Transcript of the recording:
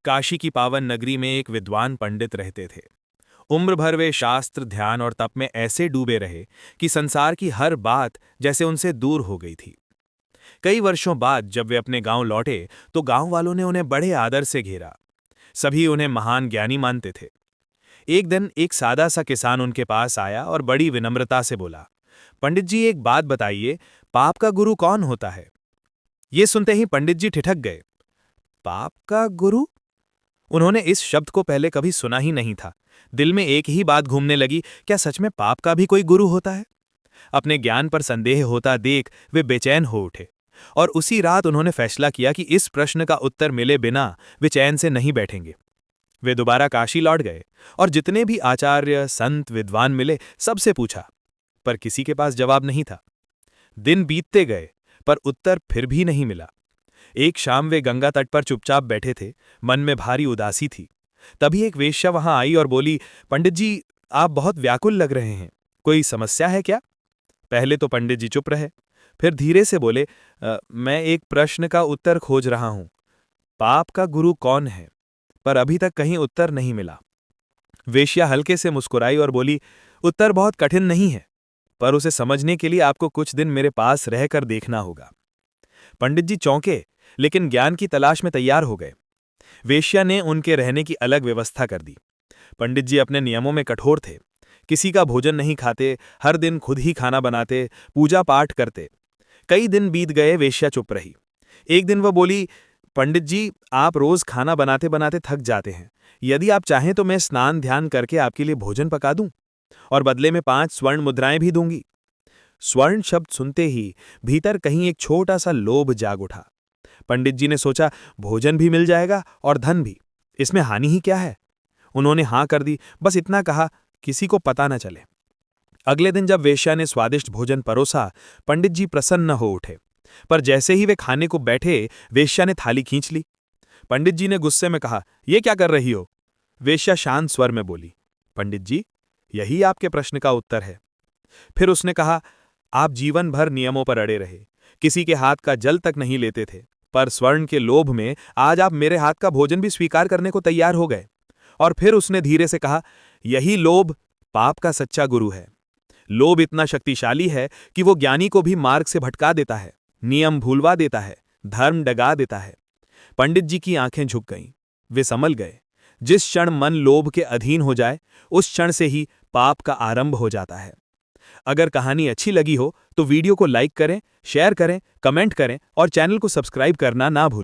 काशी की पावन नगरी में एक विद्वान पंडित रहते थे। उम्र भर वे शास्त्र, ध्यान और तप में ऐसे डूबे रहे कि संसार की हर बात जैसे उनसे दूर हो गई थी। कई वर्षों बाद जब वे अपने गांव लौटे तो गांव वालों ने उन्हें बड़े आदर से घेरा। सभी उन्हें महान ज्ञानी मानते थे। एक दिन एक सादा सा किसान उनके पास आया और बड़ी विनम्रता से बोला, पंडित जी, एक बात बताइए, पाप का गुरु कौन होता है? ये सुनते ही पंडित जी ठिठक गए। पाप का गुरु? उन्होंने इस शब्द को पहले कभी सुना ही नहीं था। दिल में एक ही बात घूमने लगी, क्या सच में पाप का भी कोई गुरु होता है? अपने ज्ञान पर संदेह होता देख वे बेचैन हो उठे और उसी रात उन्होंने फैसला किया कि इस प्रश्न का उत्तर मिले बिना वे चैन से नहीं बैठेंगे। वे दोबारा काशी लौट गए और जितने भी आचार्य, संत, विद्वान मिले सबसे पूछा, पर किसी के पास जवाब नहीं था। दिन बीतते गए पर उत्तर फिर भी नहीं मिला। एक शाम वे गंगा तट पर चुपचाप बैठे थे, मन में भारी उदासी थी। तभी एक वेश्या वहां आई और बोली, पंडित जी, आप बहुत व्याकुल लग रहे हैं, कोई समस्या है क्या? पहले तो पंडित जी चुप रहे, फिर धीरे से बोले, मैं एक प्रश्न का उत्तर खोज रहा हूं। पाप का गुरु कौन है? पर अभी तक कहीं उत्तर नहीं मिला। वेश्या हल्के से मुस्कुराई और बोली, उत्तर बहुत कठिन नहीं है, पर उसे समझने के लिए आपको कुछ दिन मेरे पास रहकर देखना होगा। पंडित जी चौंके, लेकिन ज्ञान की तलाश में तैयार हो गए। वेश्या ने उनके रहने की अलग व्यवस्था कर दी। पंडित जी अपने नियमों में कठोर थे। किसी का भोजन नहीं खाते, हर दिन खुद ही खाना बनाते, पूजा पाठ करते। कई दिन बीत गए, वेश्या चुप रही। एक दिन वह बोली, पंडित जी, आप रोज खाना बनाते बनाते थक जाते हैं। यदि आप चाहें तो मैं स्नान ध्यान करके आपके लिए भोजन पका दूं और बदले में 5 स्वर्ण मुद्राएं भी दूंगी। स्वर्ण शब्द सुनते ही भीतर कहीं एक छोटा सा लोभ जाग उठा। पंडित जी ने सोचा, भोजन भी मिल जाएगा और धन भी, इसमें हानि ही क्या है? उन्होंने हां कर दी, बस इतना कहा, किसी को पता न चले। अगले दिन जब वेश्या ने स्वादिष्ट भोजन परोसा, पंडित जी प्रसन्न हो उठे, पर जैसे ही वे खाने को बैठे, वेश्या ने थाली खींच ली। पंडित जी ने गुस्से में कहा, यह क्या कर रही हो? वेश्या शांत स्वर में बोली, पंडित जी, यही आपके प्रश्न का उत्तर है। फिर उसने कहा, आप जीवन भर नियमों पर अड़े रहे, किसी के हाथ का जल तक नहीं लेते थे, पर स्वर्ण के लोभ में आज आप मेरे हाथ का भोजन भी स्वीकार करने को तैयार हो गए। और फिर उसने धीरे से कहा, यही लोभ पाप का सच्चा गुरु है। लोभ इतना शक्तिशाली है कि वो ज्ञानी को भी मार्ग से भटका देता है, नियम भूलवा देता है, धर्म डगा देता है। पंडित जी की आंखें झुक गईं। वे समझ गए, जिस क्षण मन लोभ के अधीन हो जाए, उस क्षण से ही पाप का आरंभ हो जाता है। अगर कहानी अच्छी लगी हो तो वीडियो को लाइक करें, शेयर करें, कमेंट करें और चैनल को सब्सक्राइब करना ना भूलें।